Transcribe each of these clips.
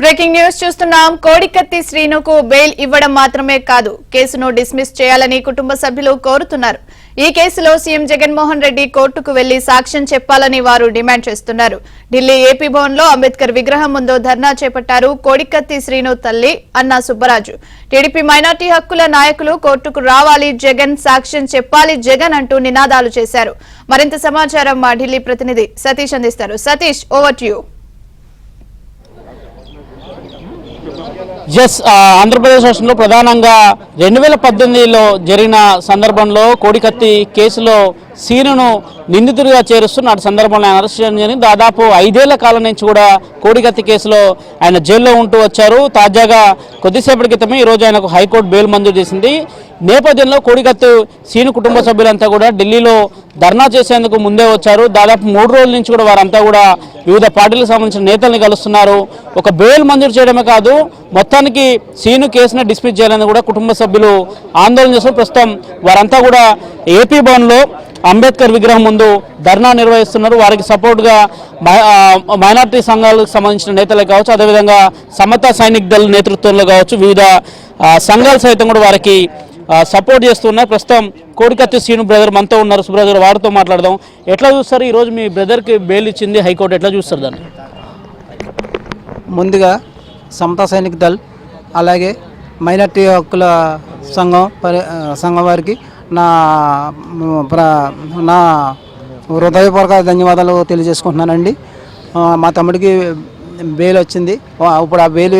Breaking news చూస్తున్నాం. కోడికత్తి శ్రీనుకు bail ఇవ్వడం మాత్రమే కాదు, కేసును డిస్మిస్ చేయాలని కుటుంబ సభ్యులు కోరుతున్నారు. ఈ కేసులో సీఎం జగన్మోహన్ రెడ్డి కోర్టుకు వెళ్లి సాక్ష్యం చెప్పాలని వారు డిమాండ్ చేస్తున్నారు. ఢిల్లీ ఏపీ భవన్ లో అంబేద్కర్ విగ్రహం ముందు ధర్నా చేపట్టారు కోడికత్తి శ్రీను తల్లి అన్నా సుబ్బరాజు. టీడీపీ మైనార్టీ హక్కుల నాయకులు కోర్టుకు రావాలి జగన్, సాక్ష్యం చెప్పాలి జగన్ అంటూ నినాదాలు చేశారు. మరింత సమాచారం మా ఢిల్లీ ప్రతినిధి సతీష్ అందిస్తారు. Satish, over to you. Andhra Pradesh రాష్ట్రంలో ప్రధానంగా 2018లో జరిగిన సందర్భంలో కోడికత్తి కేసులో సీనును నిందితుడిగా చేరుస్తూ నాటి సందర్భంలో ఆయన అరెస్ట్ చేయడం జరిగింది. దాదాపు 5 ఏళ్ల కాలం నుంచి కూడా కోడికత్తి కేసులో ఆయన జైల్లో ఉంటూ వచ్చారు. తాజాగా కొద్దిసేపటి క్రితమే ఈరోజు ఆయనకు హైకోర్టు బెయిల్ మంజూరు చేసింది. నేపథ్యంలో కోడికత్తి సీను కుటుంబ సభ్యులంతా కూడా ఢిల్లీలో ధర్నా చేసేందుకు ముందే వచ్చారు. దాదాపు 3 రోజుల నుంచి కూడా వారంతా కూడా వివిధ పార్టీలకు సంబంధించిన నేతల్ని కలుస్తున్నారు. ఒక బెయిల్ మంజూరు చేయడమే కాదు, మొత్తానికి సీను కేసును డిస్మిస్ చేయాలని కూడా కుటుంబ సభ్యులు ఆందోళన చేస్తున్నారు. ప్రస్తుతం వారంతా కూడా ఏపీ భవన్లో అంబేద్కర్ విగ్రహం ముందు ధర్నా నిర్వహిస్తున్నారు. వారికి సపోర్ట్గా మైనార్టీ సంఘాలకు సంబంధించిన నేతలే కావచ్చు, అదేవిధంగా సమతా సైనిక్ దళ నేతృత్వంలో కావచ్చు, వివిధ సంఘాలు సైతం కూడా వారికి సపోర్ట్ చేస్తున్నారు. ప్రస్తుతం కోడికత్తి శ్రీను బ్రదర్ మనతో ఉన్నారు. సుబ్రదర్, వారితో మాట్లాడదాం. ఎట్లా చూస్తారు ఈరోజు మీ బ్రదర్కి బెయిల్ ఇచ్చింది హైకోర్టు, ఎట్లా చూస్తారు దాన్ని? ముందుగా సమతా సైనిక్ దళ్ అలాగే మైనార్టీ హక్కుల సంఘం వారికి నా హృదయపూర్వక ధన్యవాదాలు తెలియజేసుకుంటున్నానండి. మా తమ్ముడికి బెయిల్ వచ్చింది. ఇప్పుడు ఆ బెయిల్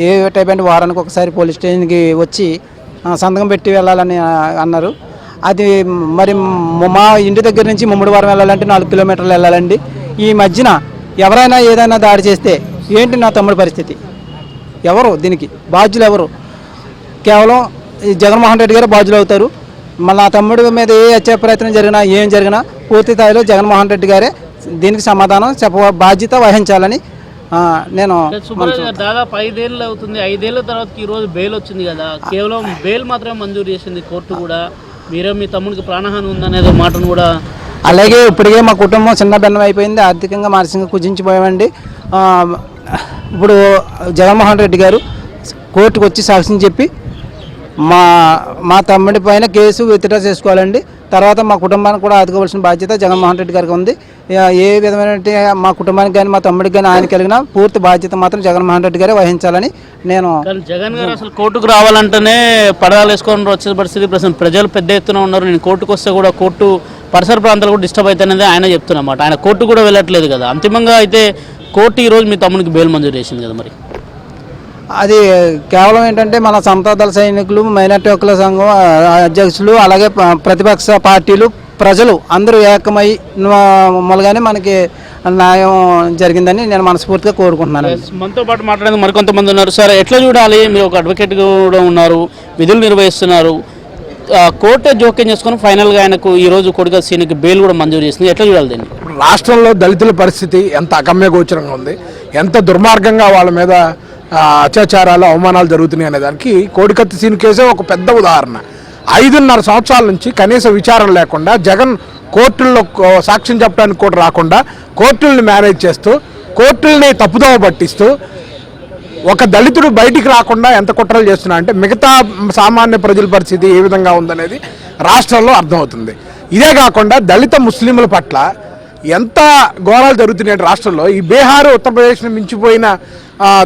ఏ టైప్ అంటే వారానికి ఒకసారి పోలీస్ స్టేషన్కి వచ్చి సంతకం పెట్టి వెళ్ళాలని అన్నారు. అది మరి మా ఇంటి దగ్గర నుంచి ముమ్మడివారం వెళ్ళాలంటే 4 కిలోమీటర్లు వెళ్ళాలండి. ఈ మధ్యన ఎవరైనా ఏదైనా దాడి చేస్తే ఏంటి నా తమ్ముడి పరిస్థితి? ఎవరు దీనికి బాధ్యులు? ఎవరు? కేవలం జగన్మోహన్ రెడ్డి గారు బాధ్యులు అవుతారు. మళ్ళీ నా తమ్ముడి మీద ఏ హత్య ప్రయత్నం జరిగినా ఏం జరిగినా పూర్తి స్థాయిలో జగన్మోహన్ రెడ్డి గారే దీనికి సమాధానం బాధ్యత వహించాలని నేను. దాదాపు 5 ఏళ్ళు అవుతుంది. 5 ఏళ్ళ తర్వాత ఈ రోజు బెయిల్ వచ్చింది కదా, కేవలం బెయిల్ మాత్రమే మంజూరు చేసింది కోర్టు కూడా. మీరే మీ తమ్ముడికి ప్రాణహాని ఉందనేది మాటను కూడా. అలాగే ఇప్పటికే మా కుటుంబం చిన్న భిన్నం అయిపోయింది, ఆర్థికంగా మానసికంగా కుజించిపోయామండి. ఇప్పుడు జగన్మోహన్ రెడ్డి గారు కోర్టుకు వచ్చి సాక్ష్యం చెప్పి మా తమ్ముడి పైన కేసు విత్డ్రా చేసుకోవాలండి. తర్వాత మా కుటుంబానికి కూడా ఆదుకోవాల్సిన బాధ్యత జగన్మోహన్ రెడ్డి గారికి ఉంది. ఏ విధమైన మా కుటుంబానికి కానీ మా తమ్ముడికి కానీ ఆయన కలిగిన పూర్తి బాధ్యత మాత్రం జగన్మోహన్ రెడ్డి గారే వహించాలని నేను. జగన్ గారు అసలు కోర్టుకు రావాలంటేనే పడవలు వేసుకొని వచ్చే పరిస్థితి. ప్రజలు పెద్ద ఎత్తున ఉన్నారు. నేను కోర్టుకు వస్తే కూడా కోర్టు పరిసర ప్రాంతాలు కూడా డిస్టర్బ్ అవుతాయనేది ఆయన చెప్తున్నమాట. ఆయన కోర్టు కూడా వెళ్ళట్లేదు కదా. అంతిమంగా అయితే కోర్టు ఈరోజు మీ తమ్ముడికి బెయిల్ మంజూరు చేసింది కదా. మరి అది కేవలం ఏంటంటే మన సమతా దళ సైనికులు, మైనార్టీ హక్కుల సంఘం అధ్యక్షులు, అలాగే ప్రతిపక్ష పార్టీలు, ప్రజలు అందరూ ఏకమై మూలంగానే మనకి న్యాయం జరిగిందని నేను మనస్ఫూర్తిగా కోరుకుంటున్నాను. మనతో పాటు మాట్లాడేందుకు మరికొంతమంది ఉన్నారు. సార్, ఎట్లా చూడాలి? మీరు ఒక అడ్వకేట్ కూడా ఉన్నారు, విధులు నిర్వహిస్తున్నారు. కోర్టు జోక్యం చేసుకుని ఫైనల్గా ఆయనకు ఈరోజు కోడికత్తి సీనుకి బెయిల్ కూడా మంజూరు చేసింది. ఎట్లా చూడాలి దీన్ని? రాష్ట్రంలో దళితుల పరిస్థితి ఎంత అగమ్యగోచరంగా ఉంది, ఎంత దుర్మార్గంగా వాళ్ళ మీద అత్యాచారాలు, అవమానాలు జరుగుతున్నాయి అనే దానికి కోడికత్తి సీను కేసే ఒక పెద్ద ఉదాహరణ. 5.5 సంవత్సరాల నుంచి కనీస విచారణ లేకుండా, జగన్ కోర్టుల్లో సాక్ష్యం చెప్పడానికి కూడా రాకుండా కోర్టుల్ని మేనేజ్ చేస్తూ, కోర్టుల్ని తప్పుదోవ పట్టిస్తూ, ఒక దళితుడు బయటికి రాకుండా ఎంత కుట్రలు చేస్తున్నా అంటే మిగతా సామాన్య ప్రజల పరిస్థితి ఏ విధంగా ఉందనేది రాష్ట్రంలో అర్థమవుతుంది. ఇదే కాకుండా దళిత ముస్లింల పట్ల ఎంత ఘోరాలు జరుగుతున్నాయి రాష్ట్రంలో. ఈ బీహార్, ఉత్తరప్రదేశ్ని మించిపోయిన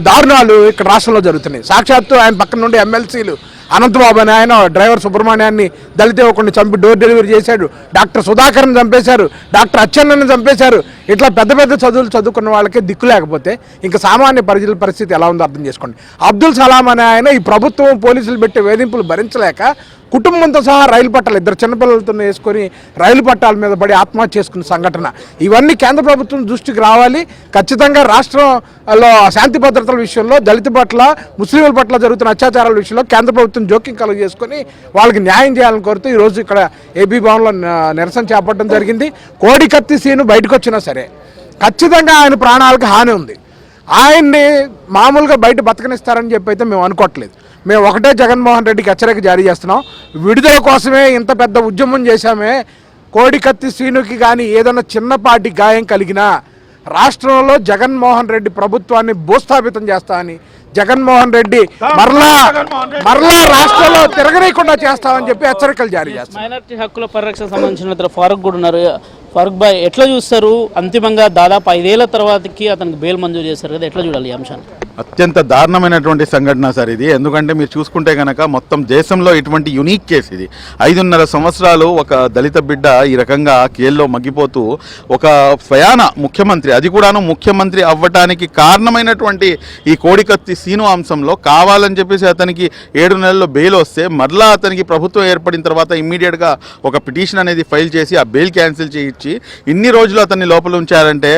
దారుణాలు ఇక్కడ రాష్ట్రంలో జరుగుతున్నాయి. సాక్షాత్తు ఆయన పక్కన నుండి ఎమ్మెల్సీలు అనంతబాబు అని ఆయన డ్రైవర్ సుబ్రహ్మణ్యాన్ని దళిత యువకుడిని చంపి డోర్ డెలివరీ చేశాడు. డాక్టర్ సుధాకర్ని చంపేశారు, డాక్టర్ అచ్చెన్నని చంపేశారు. ఇట్లా పెద్ద పెద్ద చదువులు చదువుకున్న వాళ్ళకే దిక్కు లేకపోతే ఇంకా సామాన్య ప్రజల పరిస్థితి ఎలా ఉందో అర్థం చేసుకోండి. అబ్దుల్ సలాం అనే ఆయన ఈ ప్రభుత్వం పోలీసులు పెట్టే వేధింపులు భరించలేక కుటుంబంతో సహా రైలు పట్టాలు, 2 చిన్నపిల్లలతో వేసుకొని రైలు పట్టాల మీద పడి ఆత్మహత్య చేసుకున్న సంఘటన. ఇవన్నీ కేంద్ర ప్రభుత్వం దృష్టికి రావాలి. ఖచ్చితంగా రాష్ట్రంలో శాంతి భద్రతల విషయంలో, దళిత పట్ల, ముస్లింల పట్ల జరుగుతున్న అత్యాచారాల విషయంలో కేంద్ర ప్రభుత్వం జోక్యం కలుగజేసుకొని వాళ్ళకి న్యాయం చేయాలని కోరుతూ ఈరోజు ఇక్కడ ఏపీ భవన్లో నిరసన చేపట్టడం జరిగింది. కోడికత్తి సీను బయటకు వచ్చినా సరే ఖచ్చితంగా ఆయన ప్రాణాలకు హాని ఉంది. ఆయన్ని మామూలుగా బయట బతకనిస్తారని చెప్పి అయితే మేము అనుకోవట్లేదు. మేము ఒకటే జగన్మోహన్ రెడ్డికి హెచ్చరిక జారీ చేస్తున్నాం. విడుదల కోసమే ఇంత పెద్ద ఉద్యమం చేశామే. కోడికత్తి శ్రీనుకి కానీ ఏదైనా చిన్నపాటి గాయం కలిగినా రాష్ట్రంలో జగన్మోహన్ రెడ్డి ప్రభుత్వాన్ని భూస్థాపితం చేస్తామని, జగన్మోహన్ రెడ్డి మరలా రాష్ట్రంలో తిరగనీయకుండా చేస్తామని చెప్పి హెచ్చరికలు జారీ చేస్తారు. మైనారిటీ హక్కుల పరిరక్షణ సంబంధించిన ఫారూక్ కూడా ఉన్నారు. ఫారూక్ భాయ్, ఎట్లా చూస్తారు? అంతిమంగా దాదాపు 5 ఏళ్ల తర్వాతకి అతనికి బెయిల్ మంజూరు చేశారు కదా, ఎట్లా చూడాలి ఈ అంశాన్ని? అత్యంత దారుణమైనటువంటి సంఘటన సార్ ఇది. ఎందుకంటే మీరు చూసుకుంటే కనుక మొత్తం దేశంలో ఇటువంటి యునీక్ కేసు ఇది. 5.5 సంవత్సరాలు ఒక దళిత బిడ్డ ఈ రకంగా కేల్లో మగ్గిపోతూ ఒక స్వయాన ముఖ్యమంత్రి, అది కూడాను ముఖ్యమంత్రి అవ్వటానికి కారణమైనటువంటి ఈ కోడికత్తి సీను అంశంలో కావాలని చెప్పేసి అతనికి 7 నెలల్లో బెయిల్ వస్తే మరలా అతనికి ప్రభుత్వం ఏర్పడిన తర్వాత ఇమ్మీడియట్గా ఒక పిటిషన్ అనేది ఫైల్ చేసి ఆ బెయిల్ క్యాన్సిల్ చేయించి ఇన్ని రోజులు అతన్ని లోపల ఉంచారంటే,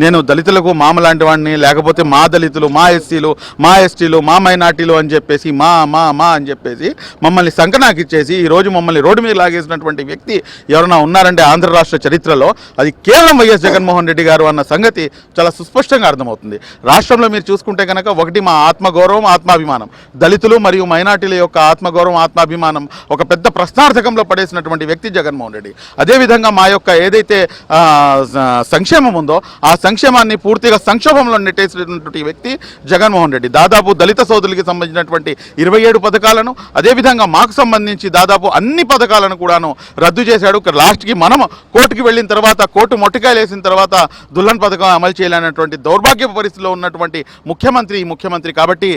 నేను దళితులకు మామ లాంటి వాడిని, లేకపోతే మా దళితులు, మా ఎస్సీలు, మా ఎస్టీలు, మా మైనార్టీలు అని చెప్పేసి మా మా మా అని చెప్పేసి మమ్మల్ని సంకనాకిచ్చేసి ఈరోజు మమ్మల్ని రోడ్డు మీద లాగేసినటువంటి వ్యక్తి ఎవరైనా ఉన్నారంటే ఆంధ్ర రాష్ట్ర చరిత్రలో అది కేవలం వైఎస్ జగన్మోహన్ రెడ్డి గారు అన్న సంగతి చాలా సుస్పష్టంగా అర్థమవుతుంది. రాష్ట్రంలో మీరు చూసుకుంటే కనుక ఒకటి మా ఆత్మగౌరవం, ఆత్మాభిమానం, దళితులు మరియు మైనార్టీల యొక్క ఆత్మగౌరవం, ఆత్మాభిమానం ఒక పెద్ద ప్రశ్నార్థకంలో పడేసినటువంటి వ్యక్తి జగన్మోహన్ రెడ్డి. అదేవిధంగా మా యొక్క ఏదైతే సంక్షేమం ఉందో ఆ సంక్షేమాన్ని పూర్తిగా సంక్షోభంలో నెట్టేసినటువంటి వ్యక్తి జగన్మోహన్ రెడ్డి. దాదాపు దళిత సోదరులకి సంబంధించినటువంటి 27 పథకాలను, అదేవిధంగా మాకు సంబంధించి దాదాపు అన్ని పథకాలను కూడాను రద్దు చేశాడు. లాస్ట్కి మనం కోర్టుకి వెళ్ళిన తర్వాత, కోర్టు మొట్టికాయలు వేసిన తర్వాత దుల్లన్ పథకం అమలు చేయలేనటువంటి దౌర్భాగ్య పరిస్థితిలో ఉన్నటువంటి ముఖ్యమంత్రి కాబట్టి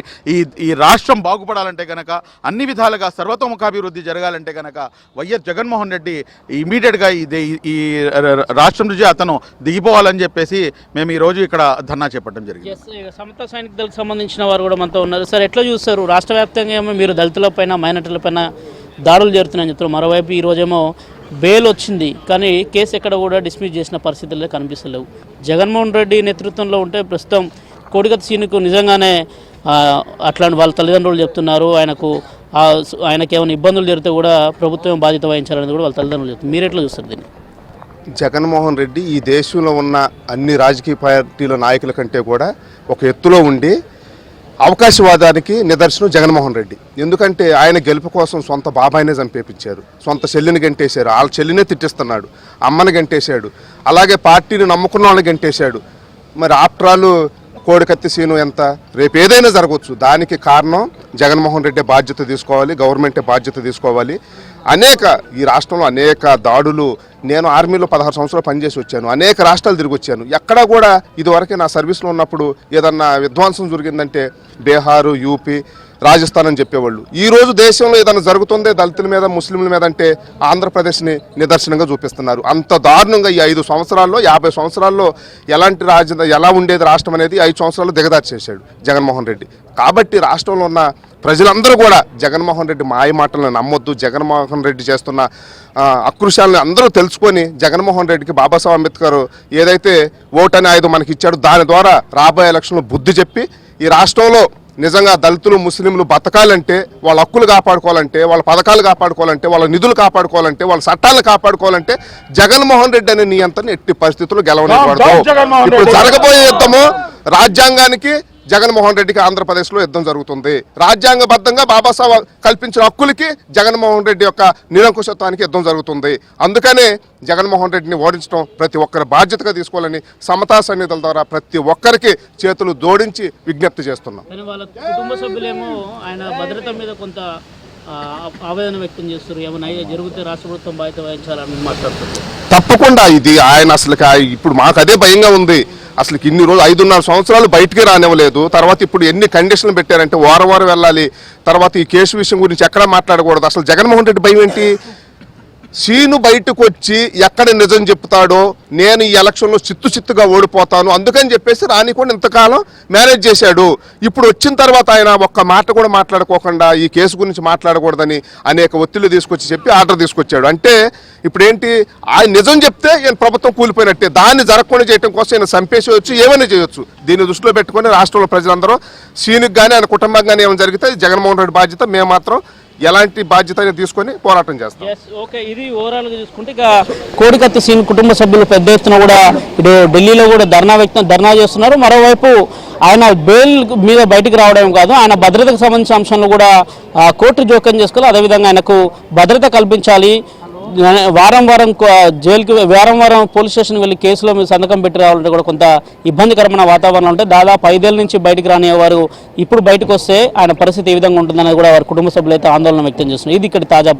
ఈ రాష్ట్రం బాగుపడాలంటే కనుక, అన్ని విధాలుగా సర్వతోముఖాభివృద్ధి జరగాలంటే కనుక వైఎస్ జగన్మోహన్ రెడ్డి ఇమీడియట్గా ఈ రాష్ట్రం నుంచి అతను దిగిపోవాలని చెప్పేసి మేము ఈరోజు ఇక్కడ ధర్నా చేపట్టడం జరిగింది. సమతా సైనిక దళకు సంబంధించిన వారు కూడా మనతో ఉన్నారు. సార్, ఎట్లా చూస్తారు? రాష్ట్ర వ్యాప్తంగా ఏమో మీరు దళితులపైన, మైనార్టీలపైన దాడులు జరుగుతున్నాయని చెప్తారు. మరోవైపు ఈరోజేమో బెయిల్ వచ్చింది, కానీ కేసు ఎక్కడ కూడా డిస్మిస్ చేసిన పరిస్థితుల్లో కనిపిస్తలేవు. జగన్మోహన్ రెడ్డి నేతృత్వంలో ఉంటే ప్రస్తుతం కోడికత్తి సీనుకు నిజంగానే అట్లాంటి వాళ్ళ తల్లిదండ్రులు చెప్తున్నారు, ఆయనకి ఏమైనా ఇబ్బందులు జరిగితే కూడా ప్రభుత్వం బాధ్యత వహించాలని కూడా వాళ్ళ తల్లిదండ్రులు చెప్తున్నారు. మీరు ఎట్లా చూస్తారు దీన్ని? జగన్మోహన్ రెడ్డి ఈ దేశంలో ఉన్న అన్ని రాజకీయ పార్టీల నాయకుల కంటే కూడా ఒక ఎత్తులో ఉండి అవకాశవాదానికి నిదర్శనం జగన్మోహన్ రెడ్డి. ఎందుకంటే ఆయన గెలుపు కోసం సొంత బాబాయినే చంపేపించారు, సొంత చెల్లిని గంటేశారు, వాళ్ళ చెల్లినే తిట్టిస్తున్నాడు, అమ్మని గంటేశాడు, అలాగే పార్టీని నమ్ముకున్న వాళ్ళని గంటేశాడు. మరి ఆఫ్టర్ ఆల్ కోడికత్తి సీను ఎంత, రేపు ఏదైనా జరగవచ్చు. దానికి కారణం జగన్మోహన్ రెడ్డి బాధ్యత తీసుకోవాలి, గవర్నమెంటే బాధ్యత తీసుకోవాలి. ఈ రాష్ట్రంలో అనేక దాడులు, నేను ఆర్మీలో 16 సంవత్సరాలు పనిచేసి వచ్చాను, అనేక రాష్ట్రాలు తిరిగి వచ్చాను. ఎక్కడా కూడా ఇదివరకే నా సర్వీస్లో ఉన్నప్పుడు ఏదన్నా విధ్వంసం జరిగిందంటే బీహారు, యూపీ, రాజస్థాన్ అని చెప్పేవాళ్ళు. ఈరోజు దేశంలో ఏదైనా జరుగుతుందే దళితుల మీద, ముస్లింల మీద అంటే ఆంధ్రప్రదేశ్ని నిదర్శనంగా చూపిస్తున్నారు. అంత దారుణంగా ఈ 5 సంవత్సరాల్లో, 50 సంవత్సరాల్లో ఎలా ఉండేది రాష్ట్రం అనేది 5 సంవత్సరాలు దిగదార్చేశాడు జగన్మోహన్ రెడ్డి. కాబట్టి రాష్ట్రంలో ఉన్న ప్రజలందరూ కూడా జగన్మోహన్ రెడ్డి మాయ మాటలను నమ్మొద్దు. జగన్మోహన్ రెడ్డి చేస్తున్న అకృశాలను అందరూ తెలుసుకొని జగన్మోహన్ రెడ్డికి బాబాసాహెబ్ అంబేద్కర్ ఏదైతే ఓటు అనే ఆయుధం మనకి ఇచ్చాడో దాని ద్వారా రాబోయే ఎలక్షన్లో బుద్ధి చెప్పి ఈ రాష్ట్రంలో నిజంగా దళితులు, ముస్లింలు బతకాలంటే, వాళ్ళ హక్కులు కాపాడుకోవాలంటే, వాళ్ళ పథకాలు కాపాడుకోవాలంటే, వాళ్ళ నిధులు కాపాడుకోవాలంటే, వాళ్ళ చట్టాలను కాపాడుకోవాలంటే జగన్మోహన్ రెడ్డి అనే నియంత్రణ ఎట్టి పరిస్థితుల్లో గెలవనివ్వకూడదు. ఇప్పుడు జరగబోయే యుద్ధము రాజ్యాంగానికి, జగన్మోహన్ రెడ్డికి ఆంధ్రప్రదేశ్లో యుద్ధం జరుగుతుంది. రాజ్యాంగబద్ధంగా బాబాసాహెబ్ కల్పించిన హక్కులకి జగన్మోహన్ రెడ్డి యొక్క నిరంకుశత్వానికి యుద్ధం జరుగుతుంది. అందుకనే జగన్మోహన్ రెడ్డిని ఓడించడం ప్రతి ఒక్కరి బాధ్యతగా తీసుకోవాలని సమతా సన్నిధుల ద్వారా ప్రతి ఒక్కరికి చేతులు జోడించి విజ్ఞప్తి చేస్తున్నాం. వాళ్ళ కుటుంబ సభ్యులేమో ఆయన భద్రత మీద కొంత ఆవేదన వ్యక్తం చేస్తారు. ఏమైనా జరిగితే రాష్ట్ర ప్రభుత్వం బాధ్యత వహించాలని మాట్లాడుతున్నారు. తప్పకుండా ఇది ఆయన అసలు ఇప్పుడు మాకు అదే భయంగా ఉంది. అసలు ఇన్ని రోజులు 5.5 సంవత్సరాలు బయటికి రానివ్వలేదు. తర్వాత ఇప్పుడు ఎన్ని కండిషన్లు పెట్టారంటే వారం వెళ్ళాలి, తర్వాత ఈ కేసు విషయం గురించి ఎక్కడా మాట్లాడకూడదు. అసలు జగన్మోహన్ రెడ్డి భయం ఏంటి? సీను బయటకు వచ్చి ఎక్కడ నిజం చెప్తాడో, నేను ఈ ఎలక్షన్లో చిత్తుగా ఓడిపోతాను అందుకని చెప్పేసి రానికుండా ఇంతకాలం మేనేజ్ చేశాడు. ఇప్పుడు వచ్చిన తర్వాత ఆయన ఒక్క మాట కూడా మాట్లాడుకోకుండా ఈ కేసు గురించి మాట్లాడకూడదని అనేక ఒత్తిళ్లు తీసుకొచ్చి చెప్పి ఆర్డర్ తీసుకొచ్చాడు. అంటే ఇప్పుడేంటి, ఆయన నిజం చెప్తే ఈయన ప్రభుత్వం కూలిపోయినట్టే. దాన్ని జరగకుండా చేయడం కోసం ఈయన చంపేసేయచ్చు, ఏమైనా చేయొచ్చు. దీన్ని దృష్టిలో పెట్టుకుని రాష్ట్రంలో ప్రజలందరూ సీనుకి కానీ ఆయన కుటుంబం కానీ ఏమైనా జరిగితే జగన్మోహన్ రెడ్డి బాధ్యత, మేము మాత్రం ఎలాంటి బాధ్యత తీసుకొని పోరాటం చేస్తాం. ఓకే, ఇది ఓవరాల్గా చూసుకుంటే ఇక కోడికత్తి సీన్ కుటుంబ సభ్యులు పెద్ద ఎత్తున కూడా ఇటు ఢిల్లీలో కూడా ధర్నా చేస్తున్నారు. మరోవైపు ఆయన బెయిల్ మీద బయటికి రావడం కాదు, ఆయన భద్రతకు సంబంధించిన అంశంలో కూడా కోర్టు జోక్యం చేసుకోవాలి. అదేవిధంగా ఆయనకు భద్రత కల్పించాలి. వారం వారం జైలుకి వారం పోలీస్ స్టేషన్కి వెళ్ళి కేసులో మీరు సంతకం పెట్టి రావాలంటే కూడా కొంత ఇబ్బందికరమైన వాతావరణం ఉంటే దాదాపు 5 ఏళ్ళ నుంచి బయటికి రానివారు ఇప్పుడు బయటకు వస్తే ఆయన పరిస్థితి ఏ విధంగా ఉంటుందనేది కూడా వారి కుటుంబ సభ్యులు అయితే ఆందోళన వ్యక్తం చేస్తున్నారు. ఇది ఇక్కడ తాజా